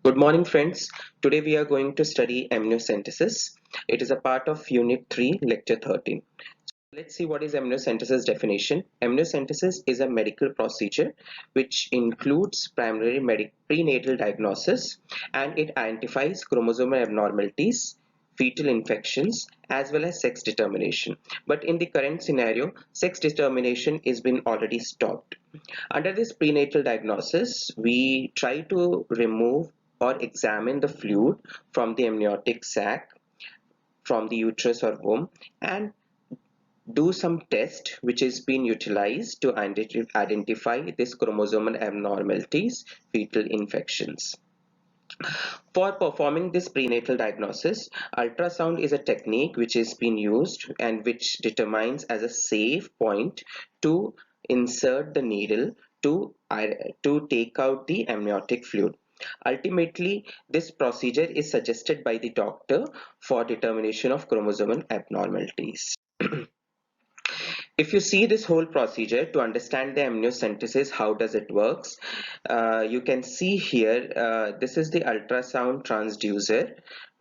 Good morning, friends. Today we are going to study amniocentesis. It is a part of Unit 3, Lecture 13. Let's see what is amniocentesis definition. Amniocentesis is a medical procedure which includes primary prenatal diagnosis, and it identifies chromosomal abnormalities, fetal infections, as well as sex determination. But in the current scenario, sex determination is been already stopped. Under this prenatal diagnosis, we try to remove or examine the fluid from the amniotic sac, from the uterus or womb, and do some test which is being utilized to identify this chromosomal abnormalities, fetal infections. For performing this prenatal diagnosis, ultrasound is a technique which is being used and which determines as a safe point to insert the needle to take out the amniotic fluid. Ultimately, this procedure is suggested by the doctor for determination of chromosomal abnormalities. If you see this whole procedure to understand the amniocentesis, how does it works, you can see here, this is the ultrasound transducer,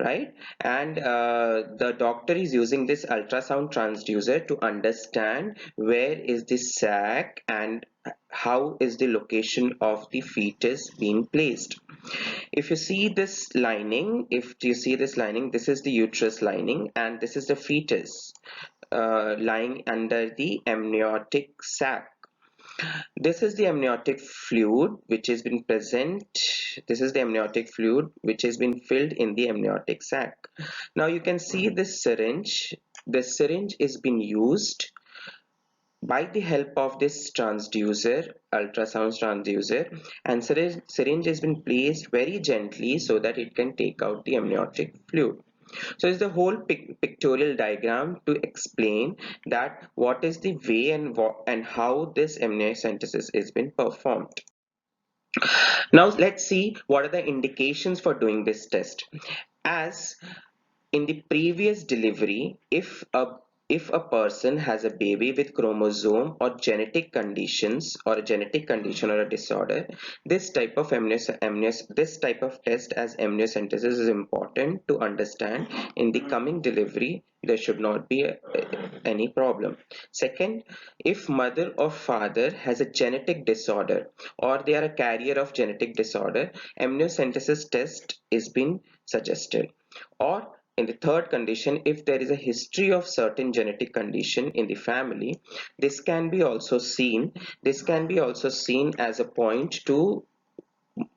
right? And the doctor is using this ultrasound transducer to understand where is the sac and how is the location of the fetus being placed. If you see this lining, this is the uterus lining and this is the fetus lying under the amniotic sac. This is the amniotic fluid which has been present. This is the amniotic fluid which has been filled in the amniotic sac. Now you can see this syringe. The syringe is being used by the help of this transducer, ultrasound transducer, and syringe has been placed very gently so that it can take out the amniotic fluid. So it's the whole pictorial diagram to explain that what is the way and how this amniocentesis is been performed. Now let's see what are the indications for doing this test. As in the previous delivery, if a person has a baby with chromosome or genetic conditions or a genetic condition or a disorder, this type of test as amniocentesis is important to understand. In the coming delivery there should not be any problem. Second, if mother or father has a genetic disorder or they are a carrier of genetic disorder, amniocentesis test is being suggested. Or in the third condition, if there is a history of certain genetic condition in the family, this can be also seen as a point to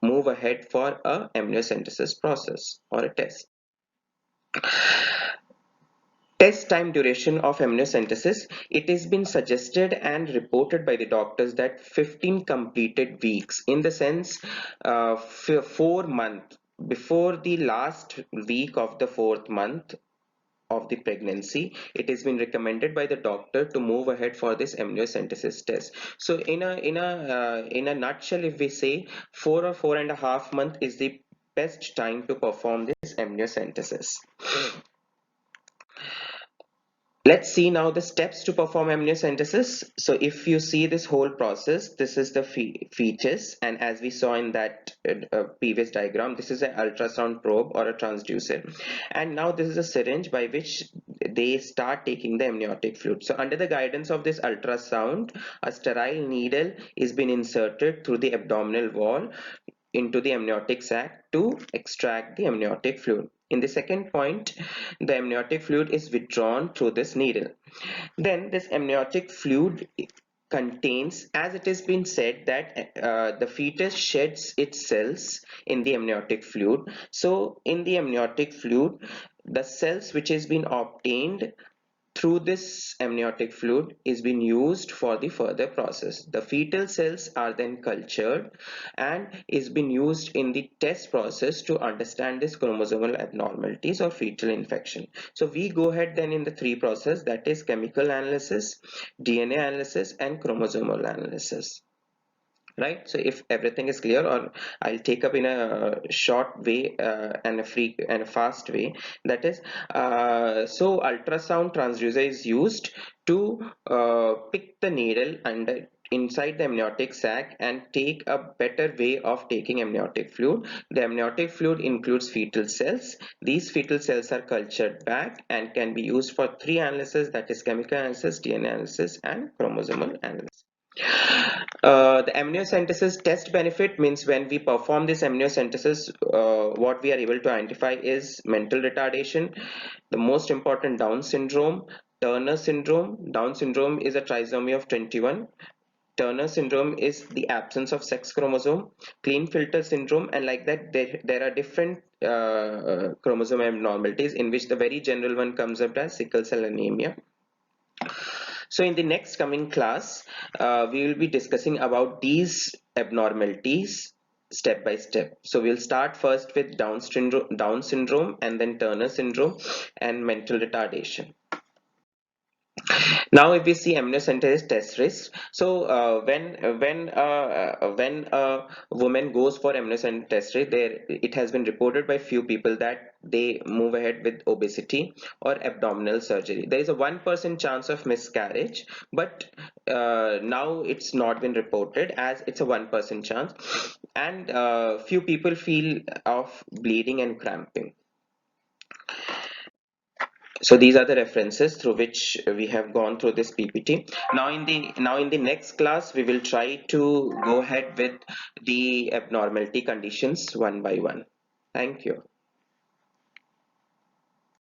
move ahead for a amniocentesis process or a test. Test time duration of amniocentesis, it has been suggested and reported by the doctors that 15 completed weeks, in the sense 4 months before the last week of the fourth month of the pregnancy, it has been recommended by the doctor to move ahead for this amniocentesis test. So in a nutshell, if we say 4 or 4.5 months is the best time to perform this amniocentesis. Let's see now the steps to perform amniocentesis. So if you see this whole process, this is the fetus, and as we saw in that previous diagram, this is an ultrasound probe or a transducer, and now this is a syringe by which they start taking the amniotic fluid. So under the guidance of this ultrasound, a sterile needle is being inserted through the abdominal wall into the amniotic sac to extract the amniotic fluid. In the second point, the amniotic fluid is withdrawn through this needle. Then this amniotic fluid contains, as it has been said, that the fetus sheds its cells in the amniotic fluid. So in the amniotic fluid, the cells which has been obtained through this amniotic fluid is being used for the further process. The fetal cells are then cultured and is being used in the test process to understand this chromosomal abnormalities or fetal infection. So we go ahead then in the three process, that is chemical analysis, DNA analysis, and chromosomal analysis. Right, so if everything is clear, or I'll take up in a short way and a fast way, that is so ultrasound transducer is used to pick the needle under inside the amniotic sac and take a better way of taking amniotic fluid. The amniotic fluid includes fetal cells. These fetal cells are cultured back and can be used for three analysis, that is chemical analysis, DNA analysis, and chromosomal analysis. The amniocentesis test benefit means when we perform this amniocentesis, what we are able to identify is mental retardation, the most important Down syndrome, Turner syndrome. Down syndrome is a trisomy of 21. Turner syndrome is the absence of sex chromosome, Klinefelter syndrome, and like that there are different chromosome abnormalities, in which the very general one comes up as sickle cell anemia. So in the next coming class, we will be discussing about these abnormalities step by step. So we'll start first with Down syndrome, and then Turner syndrome and mental retardation. Now, if we see amniocentesis test risk, so when a woman goes for amniocentesis test risk, there it has been reported by few people that they move ahead with obesity or abdominal surgery. There is a 1% chance of miscarriage, but now it's not been reported as it's a 1% chance, and few people feel of bleeding and cramping. So these are the references through which we have gone through this PPT. Now in the next class, we will try to go ahead with the abnormality conditions one by one. Thank you.